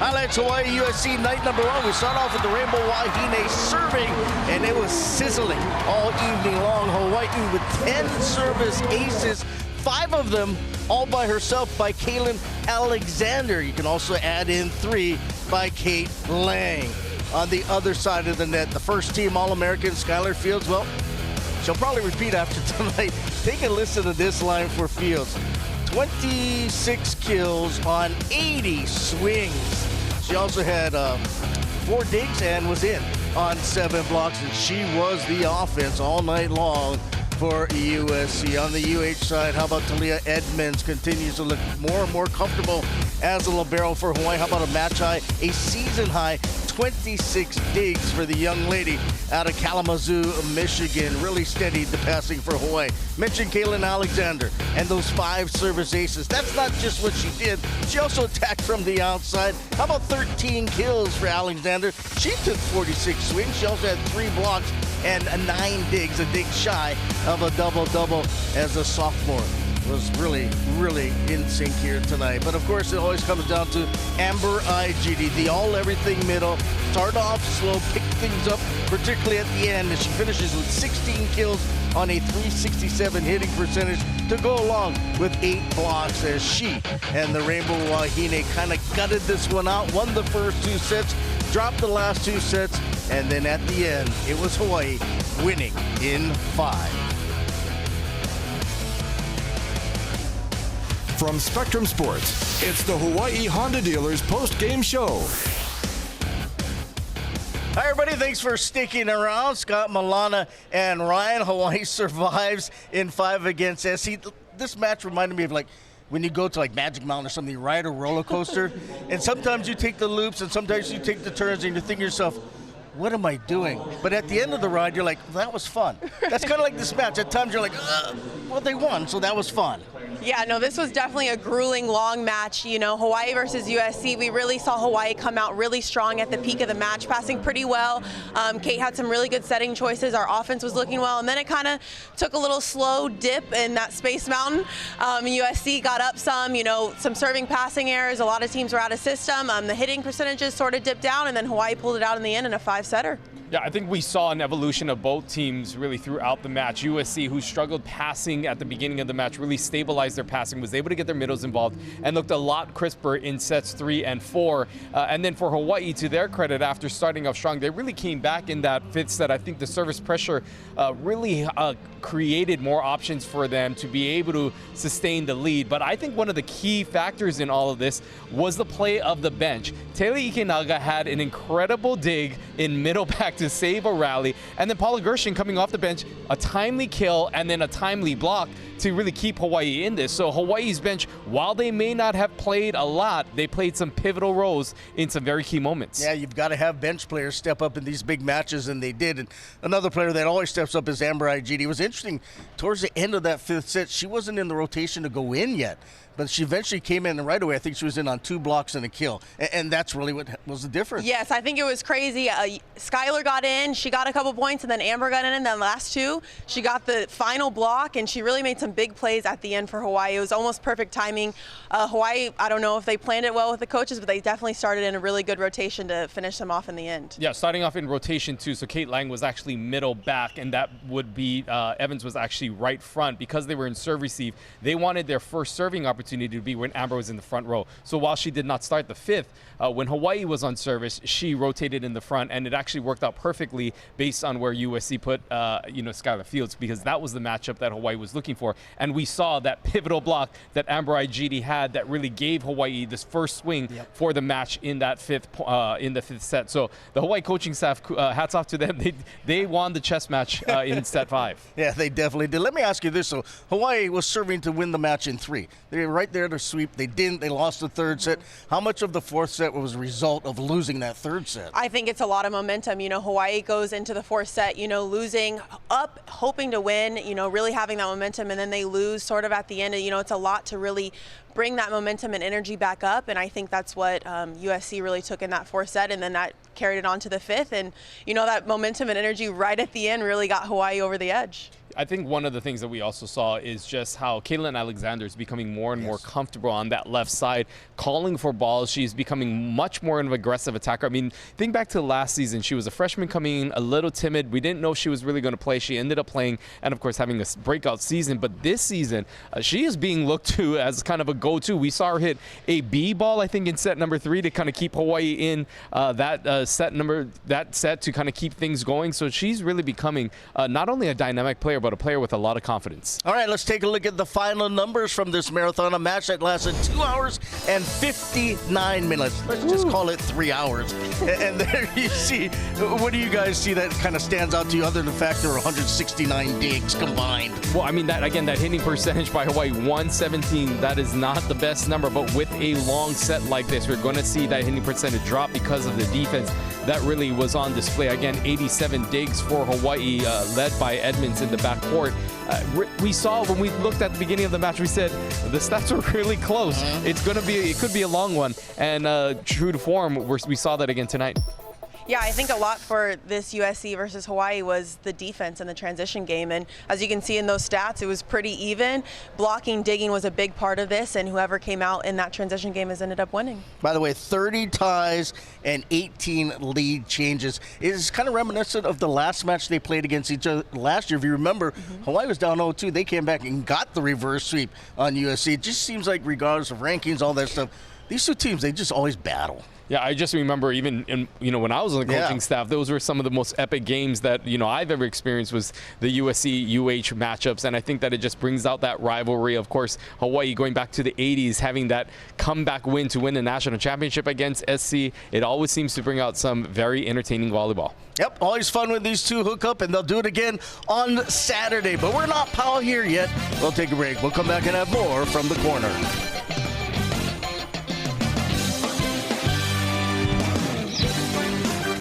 Highlights Hawaii USC night number 1. We start off with the Rainbow Wahine serving, and it was sizzling all evening long. Hawaii with 10 service aces, 5 of them all by herself by Kaylin Alexander. You can also add in 3 by Kate Lang. On the other side of the net, the first team All-American, Skylar Fields, well, she'll probably repeat after tonight. Take a listen to this line for Fields. 26 kills on 80 swings. She also had 4 digs and was in on 7 blocks, and she was the offense all night long for USC. On the UH side, how about Talia Edmonds continues to look more and more comfortable as a libero for Hawaii. How about a match high, a season high, 26 digs for the young lady out of Kalamazoo, Michigan. Really steadied the passing for Hawaii. Mentioned Kaylin Alexander and those 5 service aces. That's not just what she did. She also attacked from the outside. How about 13 kills for Alexander? She took 46 swings. She also had 3 blocks and 9 digs, a dig shy of a double-double as a sophomore. Was really in sync here tonight. But of course, it always comes down to Amber Igidi, the all-everything middle. Start off slow, pick things up, particularly at the end, as she finishes with 16 kills on a .367 hitting percentage to go along with 8 blocks, as she and the Rainbow Wahine kind of gutted this one out, won the first 2 sets, dropped the last 2 sets, and then at the end, it was Hawaii winning in 5. From Spectrum Sports, it's the Hawaii Honda Dealers post-game show. Hi, everybody. Thanks for sticking around. Scott, Milana, and Ryan. Hawaii survives in 5 against SC. This match reminded me of like when you go to like Magic Mountain or something, you ride a roller coaster, and sometimes you take the loops and sometimes you take the turns, and you think to yourself, what am I doing? But at the end of the ride, you're like, that was fun. That's kind of like this match. At times you're like, well, they won, so that was fun. Yeah, no, this was definitely a grueling, long match. You know, Hawaii versus USC, we really saw Hawaii come out really strong at the peak of the match, passing pretty well. Kate had some really good setting choices. Our offense was looking well, and then it kind of took a little slow dip in that Space Mountain. USC got up some, you know, some serving passing errors. A lot of teams were out of system. The hitting percentages sort of dipped down, and then Hawaii pulled it out in the end in a 5-setter. Yeah, I think we saw an evolution of both teams really throughout the match. USC, who struggled passing at the beginning of the match, really stabilized their passing, was able to get their middles involved, and looked a lot crisper in sets 3 and 4. And then for Hawaii, to their credit, after starting off strong, they really came back in that 5th set. I think the service pressure really created more options for them to be able to sustain the lead. But I think one of the key factors in all of this was the play of the bench. Taylor Ikenaga had an incredible dig in middle back to save a rally, and then Paula Gershon coming off the bench, a timely kill and then a timely block to really keep Hawaii in this. So Hawaii's bench, while they may not have played a lot, they played some pivotal roles in some very key moments. Yeah, you've got to have bench players step up in these big matches, and they did. And another player that always steps up is Amber Igidi. It was interesting, towards the end of that 5th set, she wasn't in the rotation to go in yet, but she eventually came in, and right away I think she was in on 2 blocks and a kill, and that's really what was the difference. Yes, I think it was crazy. Skylar got in, she got a couple points, and then Amber got in, and then last 2, she got the final block, and she really made some big plays at the end for Hawaii. It was almost perfect timing. Hawaii, I don't know if they planned it well with the coaches, but they definitely started in a really good rotation to finish them off in the end. Yeah, starting off in rotation too. So Kate Lang was actually middle back, and that would be Evans was actually right front. Because they were in serve receive, they wanted their first serving opportunity to be when Amber was in the front row. So while she did not start the 5th, when Hawaii was on service, she rotated in the front, and it actually worked out perfectly based on where USC put Skylar Fields, because that was the matchup that Hawaii was looking for. And we saw that pivotal block that Amber Igidi had that really gave Hawaii this first swing for the match in that 5th set. So the Hawaii coaching staff, hats off to them. They won the chess match in set 5. Yeah, they definitely did. Let me ask you this. So Hawaii was serving to win the match in 3. They were right there to sweep. They didn't. They lost the 3rd set. How much of the 4th set was a result of losing that 3rd set? I think it's a lot of momentum. You know, Hawaii goes into the 4th set, you know, losing up, hoping to win, you know, really having that momentum, and then they lose sort of at the end. You know, it's a lot to really bring that momentum and energy back up. And I think that's what USC really took in that fourth set, and then that carried it on to the fifth. And, you know, that momentum and energy right at the end really got Hawaii over the edge. I think one of the things that we also saw is just how Caitlin Alexander is becoming more and more comfortable on that left side, calling for balls. She's becoming much more of an aggressive attacker. I mean, think back to last season. She was a freshman coming in, a little timid. We didn't know she was really going to play. She ended up playing and, of course, having a breakout season. But this season, she is being looked to as kind of a go-to. We saw her hit a B ball, I think, in set number 3 to kind of keep Hawaii in that set to kind of keep things going. So she's really becoming not only a dynamic player, but a player with a lot of confidence. All right, let's take a look at the final numbers from this marathon, a match that lasted 2 hours and 59 minutes. Let's just call it 3 hours. And there you see, what do you guys see that kind of stands out to you other than the fact there are 169 digs combined? Well, I mean, that hitting percentage by Hawaii, 117, that is not the best number, but with a long set like this, we're going to see that hitting percentage drop because of the defense that really was on display. Again, 87 digs for Hawaii, led by Edmonds in the backcourt. We saw when we looked at the beginning of the match, we said the stats are really close. It could be a long one, and true to form, we saw that again tonight. Yeah, I think a lot for this USC versus Hawaii was the defense and the transition game. And as you can see in those stats, it was pretty even. Blocking, digging was a big part of this, and whoever came out in that transition game has ended up winning. By the way, 30 ties and 18 lead changes. It is kind of reminiscent of the last match they played against each other last year. If you remember, Hawaii was down 0-2. They came back and got the reverse sweep on USC. It just seems like regardless of rankings, all that stuff, these two teams, they just always battle. Yeah, I just remember even when I was on the coaching staff, those were some of the most epic games that I've ever experienced was the USC-UH matchups, and I think that it just brings out that rivalry. Of course, Hawaii going back to the 80s, having that comeback win to win the national championship against SC, it always seems to bring out some very entertaining volleyball. Yep, always fun when these two hook up, and they'll do it again on Saturday. But we're not POW here yet. We'll take a break. We'll come back and have more from the corner.